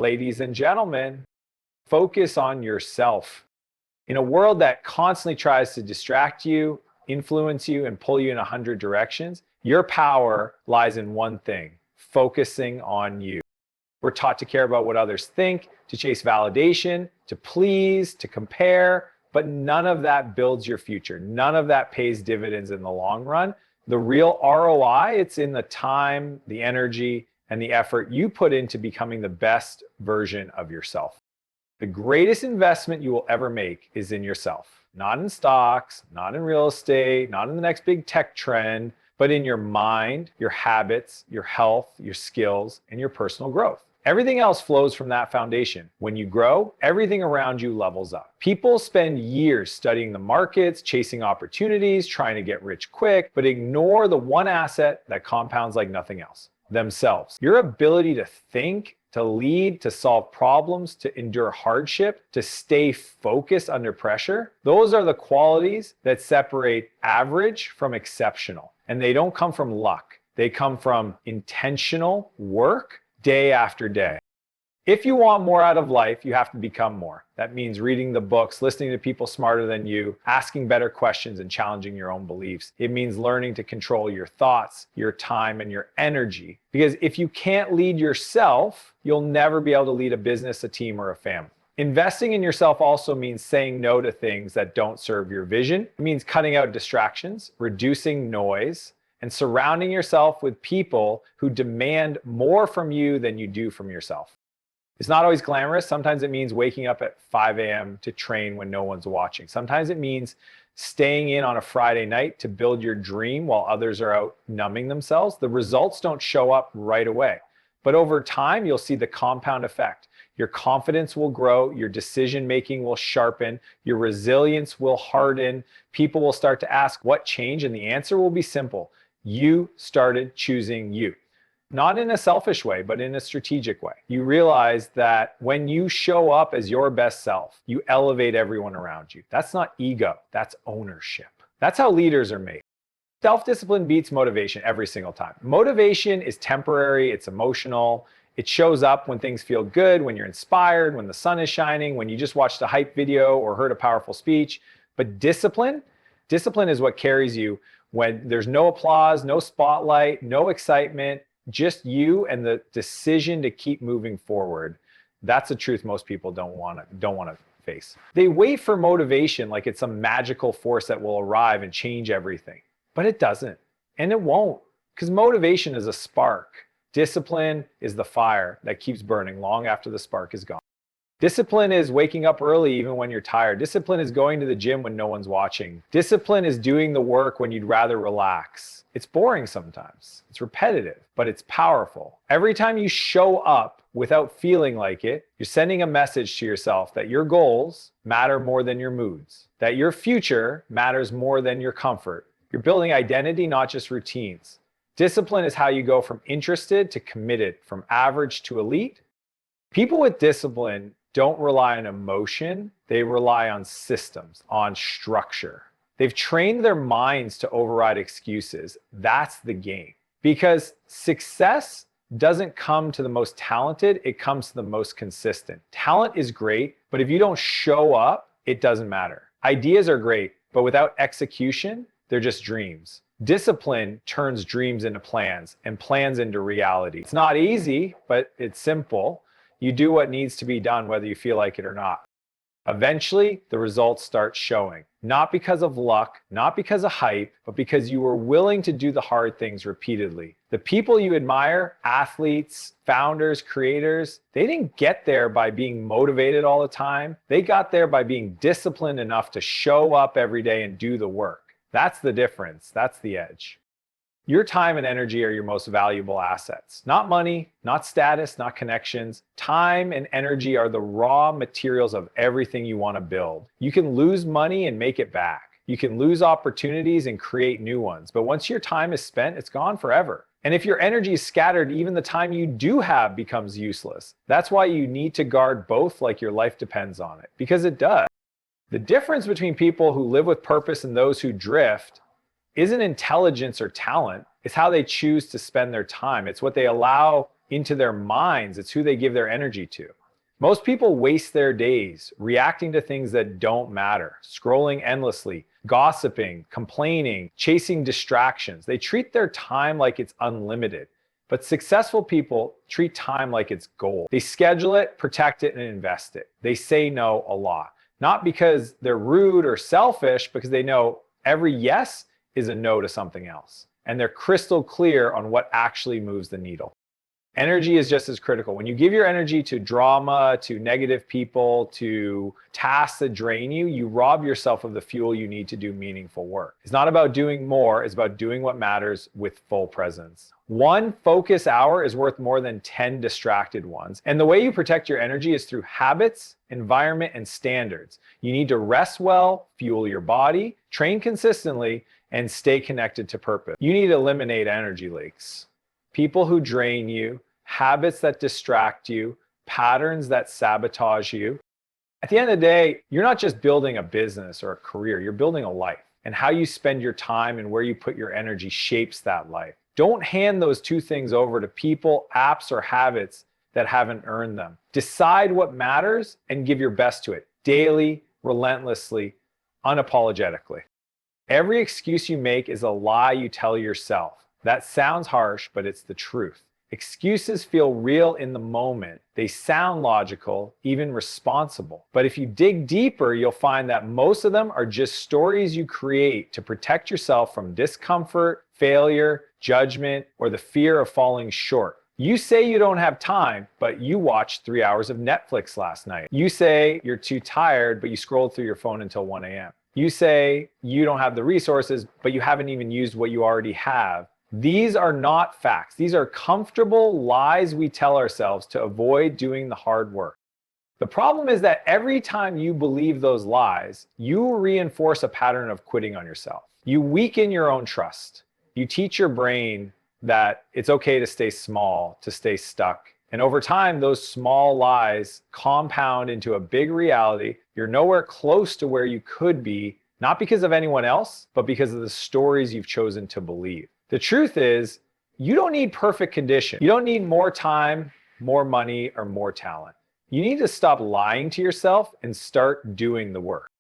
Ladies and gentlemen, focus on yourself. In a world that constantly tries to distract you, influence you, and pull you in 100 directions, your power lies in one thing: focusing on you. We're taught to care about what others think, to chase validation, to please, to compare, but none of that builds your future. None of that pays dividends in the long run. The real ROI, it's in the time, the energy, and the effort you put into becoming the best version of yourself. The greatest investment you will ever make is in yourself. Not in stocks, not in real estate, not in the next big tech trend, but in your mind, your habits, your health, your skills, and your personal growth. Everything else flows from that foundation. When you grow, everything around you levels up. People spend years studying the markets, chasing opportunities, trying to get rich quick, but ignore the one asset that compounds like nothing else: themselves. Your ability to think, to lead, to solve problems, to endure hardship, to stay focused under pressure, those are the qualities that separate average from exceptional. And they don't come from luck. They come from intentional work day after day. If you want more out of life, you have to become more. That means reading the books, listening to people smarter than you, asking better questions, and challenging your own beliefs. It means learning to control your thoughts, your time, and your energy. Because if you can't lead yourself, you'll never be able to lead a business, a team, or a family. Investing in yourself also means saying no to things that don't serve your vision. It means cutting out distractions, reducing noise, and surrounding yourself with people who demand more from you than you do from yourself. It's not always glamorous. Sometimes it means waking up at 5 a.m. to train when no one's watching. Sometimes it means staying in on a Friday night to build your dream while others are out numbing themselves. The results don't show up right away, but over time, you'll see the compound effect. Your confidence will grow, your decision-making will sharpen, your resilience will harden. People will start to ask what changed, and the answer will be simple: you started choosing you. Not in a selfish way, but in a strategic way. You realize that when you show up as your best self, you elevate everyone around you. That's not ego, that's ownership. That's how leaders are made. Self-discipline beats motivation every single time. Motivation is temporary, it's emotional. It shows up when things feel good, when you're inspired, when the sun is shining, when you just watched a hype video or heard a powerful speech. But discipline is what carries you when there's no applause, no spotlight, no excitement, just you and the decision to keep moving forward. That's a truth most people don't want to face. They wait for motivation like it's some magical force that will arrive and change everything. But it doesn't, and it won't, because motivation is a spark. Discipline is the fire that keeps burning long after the spark is gone. Discipline is waking up early even when you're tired. Discipline is going to the gym when no one's watching. Discipline is doing the work when you'd rather relax. It's boring sometimes. It's repetitive, but it's powerful. Every time you show up without feeling like it, you're sending a message to yourself that your goals matter more than your moods, that your future matters more than your comfort. You're building identity, not just routines. Discipline is how you go from interested to committed, from average to elite. People with discipline don't rely on emotion, they rely on systems, on structure. They've trained their minds to override excuses. That's the game. Because success doesn't come to the most talented, it comes to the most consistent. Talent is great, but if you don't show up, it doesn't matter. Ideas are great, but without execution, they're just dreams. Discipline turns dreams into plans and plans into reality. It's not easy, but it's simple. You do what needs to be done, whether you feel like it or not. Eventually, the results start showing. Not because of luck, not because of hype, but because you were willing to do the hard things repeatedly. The people you admire, athletes, founders, creators, they didn't get there by being motivated all the time. They got there by being disciplined enough to show up every day and do the work. That's the difference. That's the edge. Your time and energy are your most valuable assets. Not money, not status, not connections. Time and energy are the raw materials of everything you want to build. You can lose money and make it back. You can lose opportunities and create new ones. But once your time is spent, it's gone forever. And if your energy is scattered, even the time you do have becomes useless. That's why you need to guard both like your life depends on it, because it does. The difference between people who live with purpose and those who drift isn't intelligence or talent. It's how they choose to spend their time. It's what they allow into their minds. It's who they give their energy to. Most people waste their days reacting to things that don't matter, scrolling endlessly, gossiping, complaining, chasing distractions. They treat their time like it's unlimited. But successful people treat time like it's gold. They schedule it, protect it, and invest it. They say no a lot. Not because they're rude or selfish, because they know every yes is a no to something else. And they're crystal clear on what actually moves the needle. Energy is just as critical. When you give your energy to drama, to negative people, to tasks that drain you, you rob yourself of the fuel you need to do meaningful work. It's not about doing more, it's about doing what matters with full presence. One focus hour is worth more than 10 distracted ones. And the way you protect your energy is through habits, environment, and standards. You need to rest well, fuel your body, train consistently, and stay connected to purpose. You need to eliminate energy leaks. People who drain you, habits that distract you, patterns that sabotage you. At the end of the day, you're not just building a business or a career, you're building a life. And how you spend your time and where you put your energy shapes that life. Don't hand those two things over to people, apps, or habits that haven't earned them. Decide what matters and give your best to it, daily, relentlessly, unapologetically. Every excuse you make is a lie you tell yourself. That sounds harsh, but it's the truth. Excuses feel real in the moment. They sound logical, even responsible. But if you dig deeper, you'll find that most of them are just stories you create to protect yourself from discomfort, failure, judgment, or the fear of falling short. You say you don't have time, but you watched 3 hours of Netflix last night. You say you're too tired, but you scrolled through your phone until 1 a.m. You say you don't have the resources, but you haven't even used what you already have. These are not facts. These are comfortable lies we tell ourselves to avoid doing the hard work. The problem is that every time you believe those lies, you reinforce a pattern of quitting on yourself. You weaken your own trust. You teach your brain that it's okay to stay small, to stay stuck. And over time, those small lies compound into a big reality. You're nowhere close to where you could be, not because of anyone else, but because of the stories you've chosen to believe. The truth is, you don't need perfect condition. You don't need more time, more money, or more talent. You need to stop lying to yourself and start doing the work.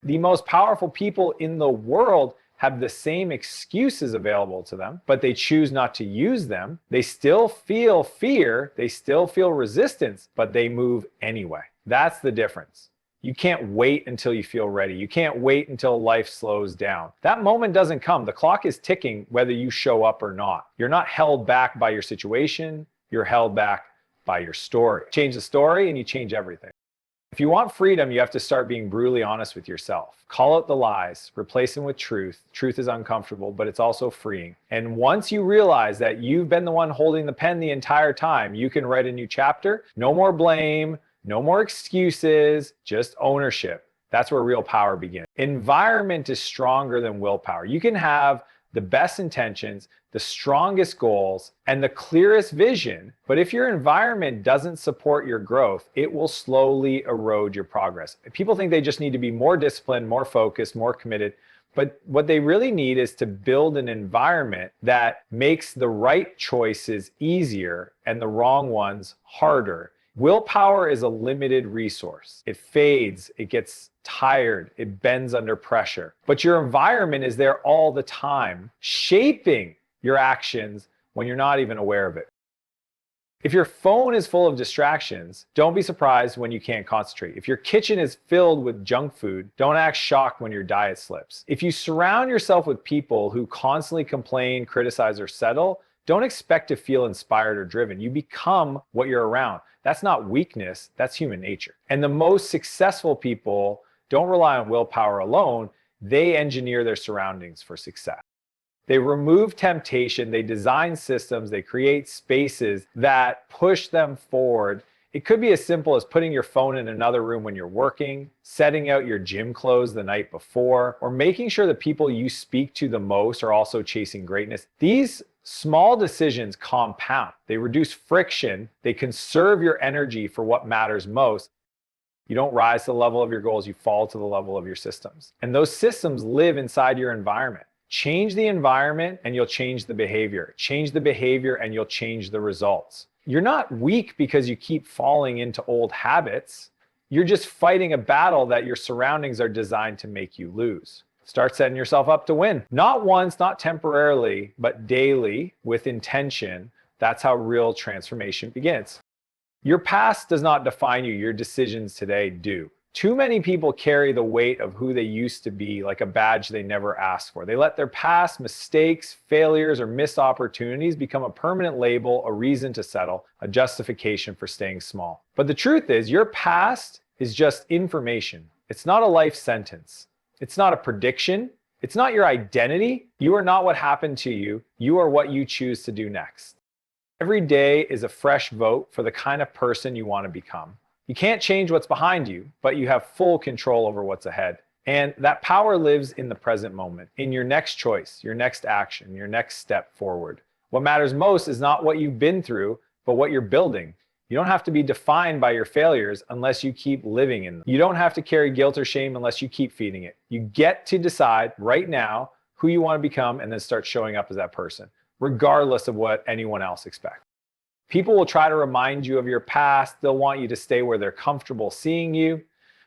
The most powerful people in the world have the same excuses available to them, but they choose not to use them. They still feel fear, they still feel resistance, but they move anyway. That's the difference. You can't wait until you feel ready. You can't wait until life slows down. That moment doesn't come. The clock is ticking whether you show up or not. You're not held back by your situation. You're held back by your story. Change the story and you change everything. If you want freedom, you have to start being brutally honest with yourself. Call out the lies, replace them with truth. Truth is uncomfortable, but it's also freeing. And once you realize that you've been the one holding the pen the entire time, you can write a new chapter. No more blame. No more excuses, just ownership. That's where real power begins. Environment is stronger than willpower. You can have the best intentions, the strongest goals, and the clearest vision, but if your environment doesn't support your growth, it will slowly erode your progress. People think they just need to be more disciplined, more focused, more committed, but what they really need is to build an environment that makes the right choices easier and the wrong ones harder. Willpower is a limited resource. It fades, it gets tired, it bends under pressure. But your environment is there all the time, shaping your actions when you're not even aware of it. If your phone is full of distractions, don't be surprised when you can't concentrate. If your kitchen is filled with junk food, don't act shocked when your diet slips. If you surround yourself with people who constantly complain, criticize, or settle, don't expect to feel inspired or driven. You become what you're around. That's not weakness, that's human nature. And the most successful people don't rely on willpower alone, they engineer their surroundings for success. They remove temptation, they design systems, they create spaces that push them forward. It could be as simple as putting your phone in another room when you're working, setting out your gym clothes the night before, or making sure the people you speak to the most are also chasing greatness. These small decisions compound. They reduce friction. They conserve your energy for what matters most. You don't rise to the level of your goals, you fall to the level of your systems. And those systems live inside your environment. Change the environment and you'll change the behavior. Change the behavior and you'll change the results. You're not weak because you keep falling into old habits. You're just fighting a battle that your surroundings are designed to make you lose. Start setting yourself up to win. Not once, not temporarily, but daily with intention. That's how real transformation begins. Your past does not define you. Your decisions today do. Too many people carry the weight of who they used to be like a badge they never asked for. They let their past mistakes, failures, or missed opportunities become a permanent label, a reason to settle, a justification for staying small. But the truth is, your past is just information. It's not a life sentence. It's not a prediction. It's not your identity. You are not what happened to you. You are what you choose to do next. Every day is a fresh vote for the kind of person you want to become. You can't change what's behind you, but you have full control over what's ahead. And that power lives in the present moment, in your next choice, your next action, your next step forward. What matters most is not what you've been through, but what you're building. You don't have to be defined by your failures unless you keep living in them. You don't have to carry guilt or shame unless you keep feeding it. You get to decide right now who you want to become and then start showing up as that person, regardless of what anyone else expects. People will try to remind you of your past. They'll want you to stay where they're comfortable seeing you,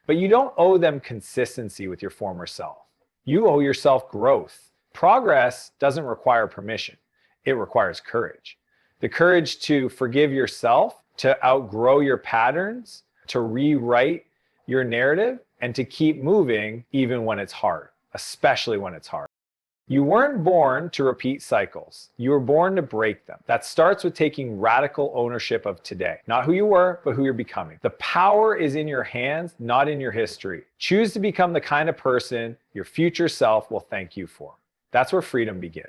but you don't owe them consistency with your former self. You owe yourself growth. Progress doesn't require permission. It requires courage. The courage to forgive yourself, to outgrow your patterns, to rewrite your narrative, and to keep moving even when it's hard, especially when it's hard. You weren't born to repeat cycles. You were born to break them. That starts with taking radical ownership of today. Not who you were, but who you're becoming. The power is in your hands, not in your history. Choose to become the kind of person your future self will thank you for. That's where freedom begins.